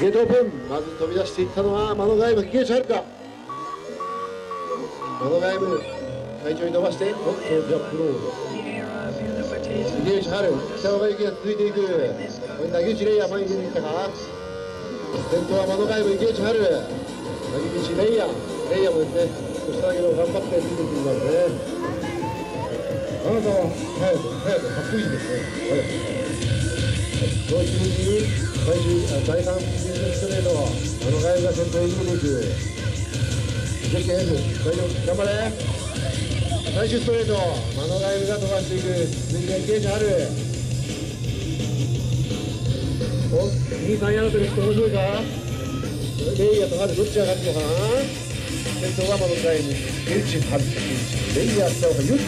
ゲートオープン。まず飛び出していったのはマノガイム、池内遥か。マノガイム体調に伸ばしてジャップロール。池内遥、北岡由紀が続いていく。竹内レイヤー前に出てきたか。先頭はマノガイム、池内遥、竹内レイヤー。レイヤーもですね、少しだけど頑張ってついていきますね。あなたは早くかっこいいですね。その気分に第3ストレート、マノガイムが先頭に逃げていく。大丈夫、頑張れ。最終ストレート、マノガイムが飛ばしていく。続いて池内遥。お、2、3やるときって面白いか。レイヤーと春、どっちが勝つのかな。先頭はマノガイム、池内遥、レイヤー北岡由紀。